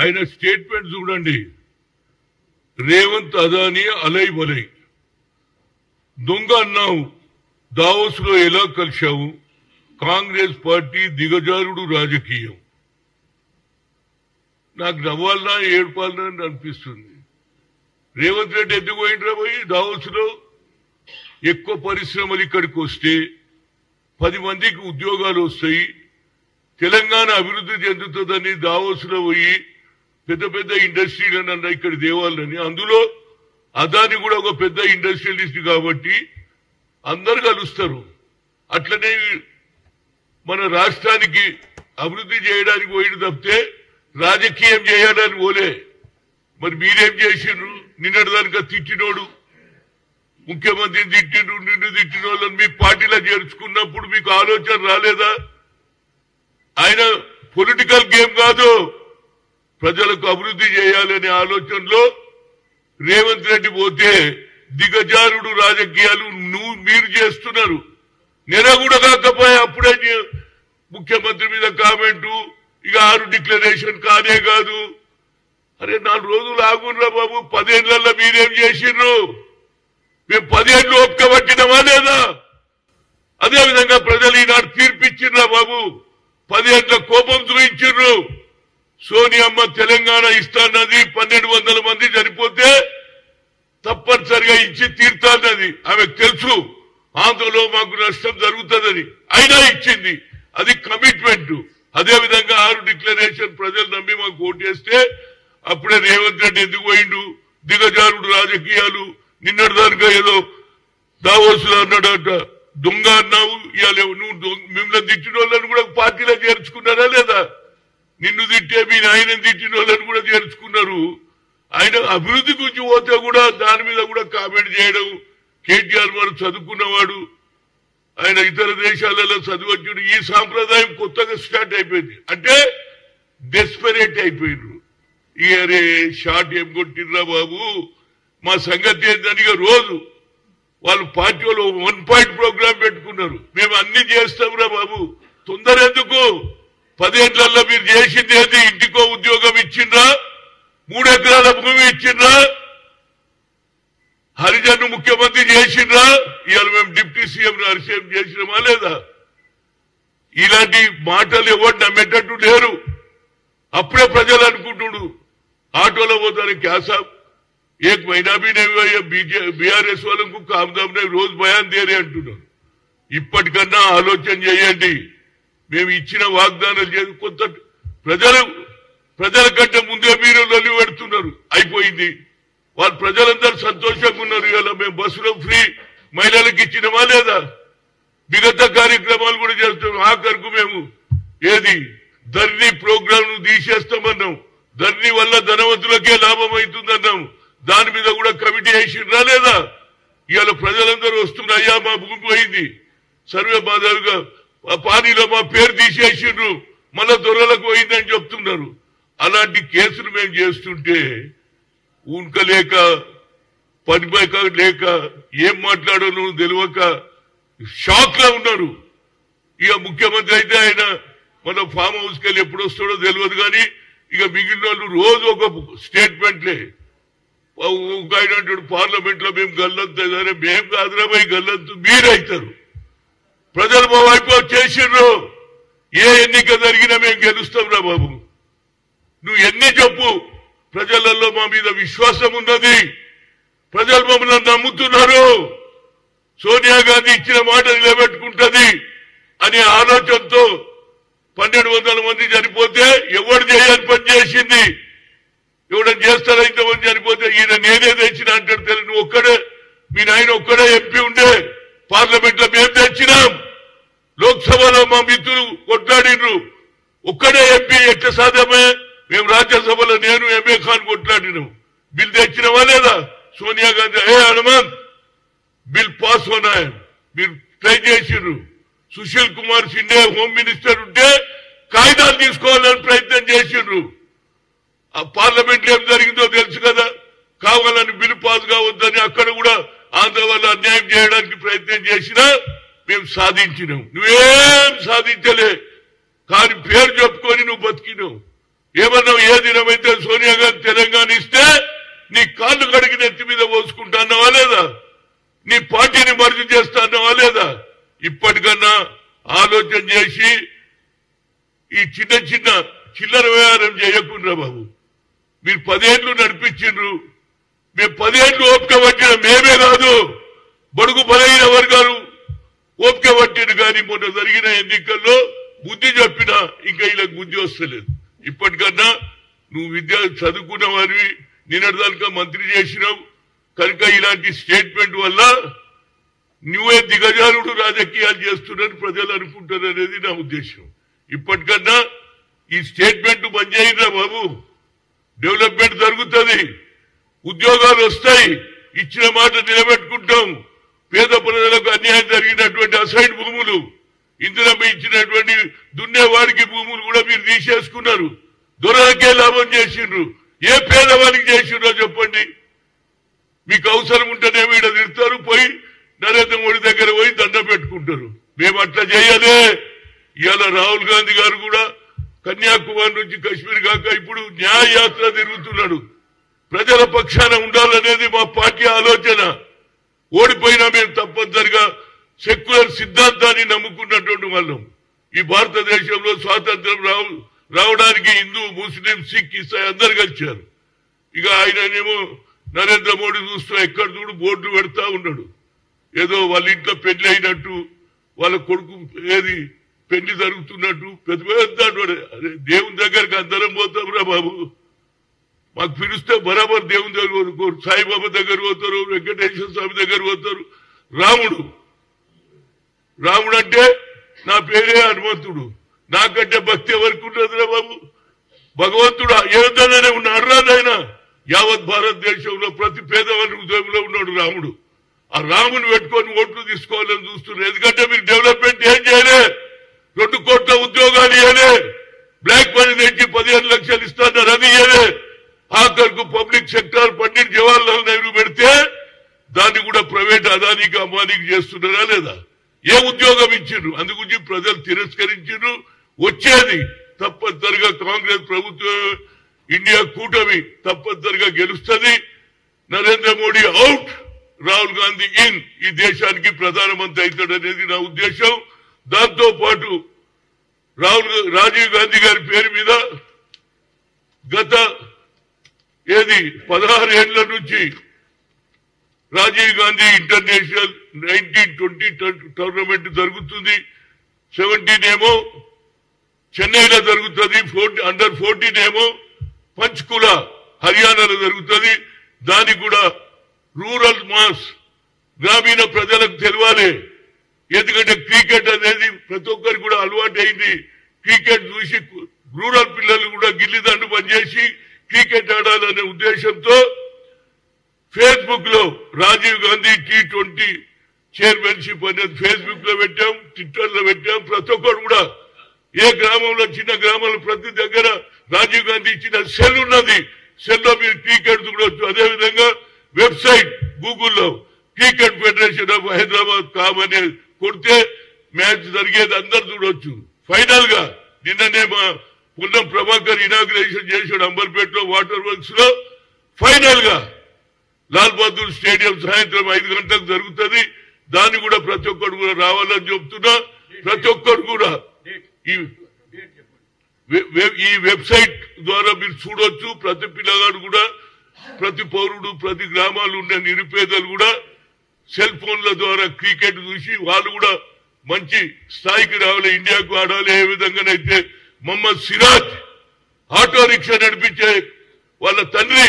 ఆయన స్టేట్మెంట్ చూడండి. రేవంత్ అదానీ అలై బలై దొంగ అన్నావు, దావోస్ లో ఎలా కలిశావు, కాంగ్రెస్ పార్టీ దిగజారుడు రాజకీయం. నాకు నవ్వాలనా ఏడుపాలనా అని అనిపిస్తుంది. రేవంత్ రెడ్డి ఎందుకు పోయిండ్రా పోయి దావోస్ లో? ఎక్కువ పరిశ్రమలు ఇక్కడికి వస్తే 10 మందికి ఉద్యోగాలు వస్తాయి, తెలంగాణ అభివృద్ధి చెందుతుందని దావోస్ లో పోయి పెద్ద పెద్ద ఇండస్ట్రీలను ఇక్కడ దేవాలని. అందులో అదాని కూడా ఒక పెద్ద ఇండస్ట్రియలిస్ట్ కాబట్టి అందరు కలుస్తారు. అట్లనే మన రాష్ట్రానికి అభివృద్ధి చేయడానికి పోయిన తప్పితే రాజకీయం చేయాలని పోలే. మరి మీరేం చేసిండ్రు? నిన్నటిదానిక తిట్టినోడు ముఖ్యమంత్రిని తిట్టిండ్రు, నిన్ను తిట్టిన వాళ్ళని మీ పార్టీలో చేర్చుకున్నప్పుడు మీకు ఆలోచన రాలేదా? ఆయన పొలిటికల్ గేమ్ కాదు, ప్రజలకు అభివృద్ధి చేయాలనే ఆలోచనలో రేవంత్ రెడ్డి పోతే దిగజారుడు రాజకీయాలు మీరు చేస్తున్నారు. నెల కూడా కాకపోయా అప్పుడే ముఖ్యమంత్రి మీద కామెంటు, ఇక 6 డిక్లరేషన్ కానే కాదు. అరే 4 రోజులు ఆగుండ్రా బాబు. 10 ఏళ్లలో మీరేం చేసిండ్రు? మేము 10 ఏళ్ళు ఓపిక పట్టినమా లేదా? అదేవిధంగా ప్రజలు ఈనాడు తీర్పిచ్చిండ్రా బాబు. 10 ఏళ్ల కోపం చూపించిండ్రు. సోనియమ్మ తెలంగాణ ఇస్తాన్నది, 1200 మంది చనిపోతే తప్పనిసరిగా ఇచ్చి తీర్తాన్నది. ఆమెకు తెలుసు ఆంధ్రలో మాకు నష్టం జరుగుతుందని, అయినా ఇచ్చింది. అది కమిట్మెంట్. అదేవిధంగా 6 డిక్లరేషన్ ప్రజలు నమ్మి మాకు ఓటేస్తే అప్పుడే రేవంత్ రెడ్డి ఎందుకు పోయిండు? దిగజారుడు రాజకీయాలు. నిన్నటిదానిగా ఏదో దావోస్ లో అన్నాడట, దొంగ అన్నావు. ఇవాళ నువ్వు మిమ్మల్ని తిట్టిన వాళ్ళని కూడా పార్టీలో చేర్చుకున్నారా లేదా? నిన్ను తిట్టే మీ నాయన తిట్టిన వాళ్ళని కూడా చేర్చుకున్నారు. ఆయన అభివృద్ధి గురించి పోతే కూడా దాని మీద కూడా కామెంట్ చేయడం. కేటీఆర్ వారు చదువుకున్నవాడు, ఆయన ఇతర దేశాలలో చదువుచ్చుడు. ఈ సాంప్రదాయం కొత్తగా స్టార్ట్ అయిపోయింది. అంటే డెస్పరేట్ అయిపోయినారు. అరే షార్ట్ ఏం కొట్టిర్రా బాబు, మా సంగతి ఏందని రోజు వాళ్ళు పార్టీ వాళ్ళు 1 పాయింట్ ప్రోగ్రాం పెట్టుకున్నారు. మేము అన్ని చేస్తాంరా బాబు, తొందర ఎందుకు? 10 ఏళ్లలో మీరు చేసింది ఏంటి? ఇంటికో ఉద్యోగం ఇచ్చిండ్రా? 3 ఎకరాల భూమి ఇచ్చిండ్రా? హరిజన్ ముఖ్యమంత్రి చేసిండ్రా? ఇవాళ మేము డిప్యూటీ సీఎం హరిసేం చేసినామా లేదా? ఇలాంటి మాటలు ఎవరు నమ్మేటట్టు లేరు. అప్పుడే ప్రజలు అనుకుంటుడు ఆటోలో పోతారు క్యాసా एक महीना भी नहीं हुआ, ये बीआरएस वालों को कामदाम ने रोज बयान दे रहे అంటున్నారు. ఇప్పటికన్నా ఆలోచన చేయండి. మేము ఇచ్చిన వాగ్దానాలు చేసి కొంత ప్రజల కంటే ముందే మీరు లొల్లి పెడుతున్నారు. అయిపోయింది. వాళ్ళు ప్రజలందరూ సంతోషంగా ఉన్నారు. ఇలా మేము బస్సులో ఫ్రీ మహిళలకు ఇచ్చినమా లేదా? మిగతా కార్యక్రమాలు కూడా చేస్తున్నాం. ఆఖరుకు మేము ఏది ధర్నీ ప్రోగ్రాం ను తీసేస్తామన్నాం. ధర్నీ వల్ల ధనవంతులకే లాభం అవుతుందన్నాం. దాని మీద కూడా కమిటీ వేసిండ్రా లేదా? ఇవాళ ప్రజలందరూ వస్తున్నారు. అయ్యా మా భూమి పోయింది, సర్వే బాధలుగా పానీలో మా పేరు తీసేసిండ్రు, మళ్ళా దొరలకు పోయిందని చెప్తున్నారు. అలాంటి కేసులు మేము చేస్తుంటే ఊనకలేక పనిపైక లేక ఏం మాట్లాడాలో తెలియక షాక్ లా ఉన్నారు. ఇక ముఖ్యమంత్రి అయితే ఆయన మన ఫామ్ హౌస్ కి వెళ్ళి ఎప్పుడు వస్తాడో తెలియదు. కానీ ఇక మిగిలిన వాళ్ళు రోజు ఒక స్టేట్మెంట్లే. ఒక ఆయన అంటాడు పార్లమెంట్ లో మేము గల్లంతు, మేము కాదురా పోయి గల్లంతు మీరైతారు. ప్రజలు మా వైపు చేసిండ్రు. ఏ ఎన్నిక జరిగినా మేము గెలుస్తాం రా బాబు. నువ్వు ఎన్ని చెప్పు, ప్రజలలో మా మీద విశ్వాసం ఉన్నది. ప్రజలు మమ్మల్ని నమ్ముతున్నారు. సోనియా గాంధీ ఇచ్చిన మాట నిలబెట్టుకుంటది అనే ఆలోచనతో 1200 మంది చనిపోతే ఎవరు చేయాలని పని చేసింది. ఎవడని చేస్తారా? ఇంతమంది చనిపోతే ఈయన నేనే తెచ్చిన అంటాడు. తెలియదు. నువ్వు ఒక్కడే, మీ నాయన ఒక్కడే ఎంపీ ఉండే. పార్లమెంట్ లో మేము తెచ్చినాం. లోక్సభలో మా మిత్రులు కొట్లాడినరు. ఒక్కడే ఎంపీ ఎట్లా సాధ్యమే? మేము రాజ్యసభలో నేను ఎంఏ ఖాన్ కొట్లాడినాం. బిల్ తెచ్చినవా లేదా? సోనియా గాంధీ హనుమంత్ బిల్ పాస్ హోనా మీరు ట్రై చేసిండ్రు. సుశీల్ కుమార్ సిండే హోమ్ మినిస్టర్ ఉంటే కాయిదాలు తీసుకోవాలని ప్రయత్నం చేసిండ్రు. ఆ పార్లమెంట్ లో ఏం జరిగిందో తెలుసు కదా. కావాలని బిల్లు పాస్ కావద్దని అక్కడ కూడా ఆంధ్ర వల్ల అన్యాయం చేయడానికి ప్రయత్నం చేసినా మేము సాధించినాం. నువ్వేం సాధించలే, కానీ పేరు చెప్పుకొని నువ్వు బతికినావు. ఏమన్నావు? ఏ దినమైతే చేయకుండా బాబు. మీరు 10 ఏళ్లు నడిపించిండ్రు. మేము 10 ఏళ్లు ఓపిక పట్టిన మేమే కాదు, బడుగు బలైన వర్గాలు ఓపిక పట్టిండు. కానీ మొన్న జరిగిన ఎన్నికల్లో బుద్ధి చెప్పినా ఇంకా ఇలా బుద్ధి వస్తలేదు. ఇప్పటికన్నా నువ్వు చదువుకున్న వారివి, నిన్నటిదాకా మంత్రి చేసినావు కనుక ఇలాంటి స్టేట్మెంట్ వల్ల నువ్వే దిగజారుడు రాజకీయాలు చేస్తున్నట్టు ప్రజలు అనుకుంటారు అనేది నా ఉద్దేశం. ఇప్పటికన్నా ఈ స్టేట్మెంట్ బంద్ చేయండిరా బాబు. డెవలప్మెంట్ జరుగుతుంది, ఉద్యోగాలు వస్తాయి, ఇచ్చిన మాట నిలబెట్టుకుంటాం. పేద ప్రజలకు అన్యాయం జరిగినటువంటి అసైన్ భూములు, ఇందులో ఇచ్చినటువంటి దున్నేవాడికి భూములు కూడా మీరు తీసేసుకున్నారు. దొరకే లాభం చేసిండ్రు. ఏ పేదవాడికి చేసిండ్రో చెప్పండి. మీకు అవసరం ఉంటేనేమో ఇక్కడ తిడతారు, పోయి నరేంద్ర మోడీ దగ్గర పోయి దండ పెట్టుకుంటారు. మేము అట్లా చేయలే. ఇవాళ రాహుల్ గాంధీ గారు కూడా కన్యాకుమారి నుంచి కశ్మీర్ కాక ఇప్పుడు న్యాయ యాత్ర తిరుగుతున్నాడు. ప్రజల పక్షాన ఉండాలనేది మా పార్టీ ఆలోచన. ఓడిపోయినా మేము తప్పనిసరిగా సెక్యులర్ సిద్ధాంతాన్ని నమ్ముకున్నటువంటి వాళ్ళం. ఈ భారతదేశంలో స్వాతంత్రం రావడానికి హిందూ, ముస్లిం, సిక్, ఇసాయి అందరు కలిశారు. ఇక ఆయననేమో నరేంద్ర మోడీ చూస్తూ ఎక్కడ చూడు బోర్డులు పెడతా ఉన్నాడు. ఏదో వాళ్ళ ఇంట్లో పెళ్లి అయినట్టు, వాళ్ళ కొడుకు ఏది పెళ్లి జరుగుతున్నట్టు పెద్ద పెద్ద అరే దేవుని దగ్గరికి అందరం పోతాం రా బాబు. మాకు పిలిస్తే బరాబర్ దేవుని దగ్గర పోతారు, సాయిబాబా దగ్గర పోతారు, వెంకటేశ్వర స్వామి దగ్గర పోతారు. రాముడు అంటే నా పేరే హనుమంతుడు. నాకంటే భక్తి ఎవరికి ఉన్నదిరా బాబు. భగవంతుడు ఏదైనా ఉన్నాడు రాదైనా. యావత్ భారతదేశంలో ప్రతి పేదవాడి హృదయంలో ఉన్నాడు రాముడు. ఆ రాముని పెట్టుకొని ఓట్లు తీసుకోవాలని చూస్తున్నారు. ఎందుకంటే మీరు డెవలప్మెంట్ ఏం చేయలే. 2 కోట్ల ఉద్యోగాలు ఇవ్వలే. బ్లాక్ మనీ తెచ్చి 15 లక్షలు ఇస్తున్నారు, అది ఇవ్వలే. ఆఖరుకు పబ్లిక్ సెక్టర్ పండిట్ జవహర్లాల్ నెహ్రూ పెడితే దాన్ని కూడా ప్రైవేట్ అదానికి అంబానీకి చేస్తున్నారా లేదా? ఏ ఉద్యోగం ఇచ్చిండ్రు? అందుగురించి ప్రజలు తిరస్కరించిండ్రు. వచ్చేది తప్పనిసరిగా కాంగ్రెస్ ప్రభుత్వం, ఇండియా కూటమి తప్పనిసరిగా గెలుస్తుంది. Narendra Modi out, Rahul Gandhi in. ఈ దేశానికి ప్రధానమంత్రి అవుతాడనేది నా ఉద్దేశం. దాంతో పాటు రాజీవ్ గాంధీ గారి పేరు మీద గత 16 ఏళ్ల నుంచి రాజీవ్ గాంధీ ఇంటర్నేషనల్ 1920 టోర్నమెంట్ జరుగుతుంది. 17 ఏమో చెన్నైలో జరుగుతుంది, అండర్ 14 ఏమో పంచ్కుల హర్యానాలో జరుగుతుంది. దానికి కూడా రూరల్ మాస్ గ్రామీణ ప్రజలకు తెలియాలి. ఎందుకంటే క్రికెట్ అనేది ప్రతి ఒక్కరికి కూడా అలవాటు అయింది. క్రికెట్ చూసి రూరల్ పిల్లలు కూడా గిల్లిదండు పనిచేసి క్రికెట్ ఆడాలనే ఉద్దేశంతో ఫేస్బుక్ లో రాజీవ్ గాంధీ T20 చైర్మన్షిప్ అనేది ఫేస్బుక్ లో పెట్టాం, ట్విట్టర్ లో పెట్టాం. ప్రతి ఒక్కరు కూడా ఏ గ్రామంలో, చిన్న గ్రామంలో ప్రతి దగ్గర రాజీవ్ గాంధీ ఇచ్చిన సెల్ ఉన్నది. సెల్ లో మీరు క్రికెట్ చూడవచ్చు. అదేవిధంగా వెబ్సైట్ గూగుల్లో క్రికెట్ ఫెడరేషన్ ఆఫ్ హైదరాబాద్ కామనే కొడితే మ్యాచ్ జరిగేది అందరు చూడొచ్చు. ఫైనల్ గా నిన్ననే మా పున్నం ప్రభాకర్ ఇనాగ్రేషన్ చేశాడు అంబర్పేటలో వాటర్ వర్క్స్ లో. ఫైనల్ గా లాల్ బహదూర్ స్టేడియం సాయంత్రం 5 గంటలకు జరుగుతుంది. దాన్ని కూడా ప్రతి ఒక్కరు కూడా రావాలని చెప్తున్నా. ప్రతి ఒక్కరు కూడా ఈ వెబ్సైట్ ద్వారా మీరు చూడొచ్చు. ప్రతి పిల్లగాడు కూడా, ప్రతి పౌరుడు, ప్రతి గ్రామాలు ఉండే నిరుపేదలు కూడా సెల్ ఫోన్ల ద్వారా క్రికెట్ చూసి వాళ్ళు కూడా మంచి స్థాయికి రావాలి, ఇండియాకు ఆడాలి. ఏ విధంగానైతే మొహమ్మద్ సిరాజ్ ఆటో రిక్షా నడిపించే వాళ్ళ తండ్రి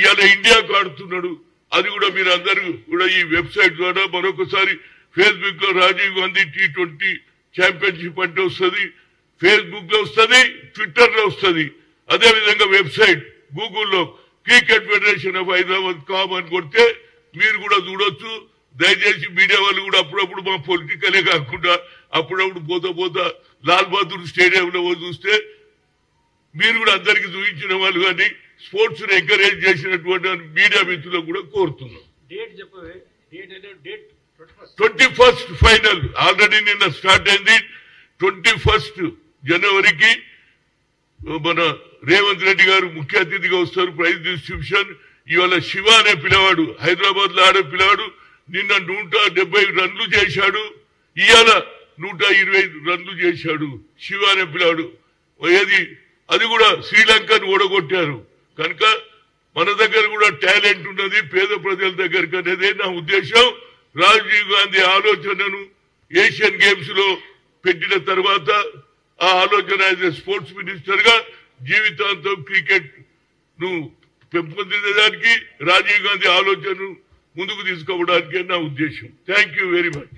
ఇవాళ ఇండియాకు ఆడుతున్నాడు. అది కూడా మీరు అందరూ కూడా ఈ వెబ్సైట్ ద్వారా మరొకసారి ఫేస్బుక్ లో రాజీవ్ గాంధీ T20 ఛాంపియన్షిప్ అంటే వస్తుంది, ఫేస్బుక్ లో వస్తుంది, ట్విట్టర్ లో వస్తుంది. అదేవిధంగా వెబ్సైట్ గూగుల్లో cricket federation of Hyderabad com అని కొడితే మీరు కూడా చూడొచ్చు. దయచేసి మీడియా వాళ్ళు కూడా అప్పుడప్పుడు మా పొలిటికలే కాకుండా అప్పుడప్పుడు పోతా లాల్ బహదూర్ స్టేడియంలో చూస్తే మీరు కూడా అందరికీ చూపించిన వాళ్ళు కానీ స్పోర్ట్స్ ను ఎంకరేజ్ చేసినటువంటి మీడియా మిత్రులకు కూడా కోరుతున్నాం. 21st ఫైనల్ ఆల్రెడీ నిన్న స్టార్ట్ అయింది. 21 జనవరికి మన రేవంత్ రెడ్డి గారు ముఖ్య అతిథిగా వస్తారు. Prize distribution. ఇవాళ శివ అనే పిల్లవాడు హైదరాబాద్ లో ఆడే పిల్లవాడు నిన్న 170 రన్లు చేశాడు. ఇవాళ 125 రన్లు చేశాడు. శివ అనే పిల్లవాడు ఏది అది కూడా శ్రీలంకను ఓడగొట్టారు. కనుక మన దగ్గర కూడా టాలెంట్ ఉన్నది పేద ప్రజల దగ్గరికి అనేదే నా ఉద్దేశం. రాజీవ్ గాంధీ ఆలోచనను ఏషియన్ గేమ్స్ లో పెట్టిన తర్వాత ఆ ఆలోచన యాజ్ ఎ స్పోర్ట్స్ మినిస్టర్ గా జీవితాంతం క్రికెట్ ను పెంపొందించడానికి రాజీవ్ గాంధీ ఆలోచనను ముందుకు తీసుకోవడానికి నా ఉద్దేశం. Thank you very much.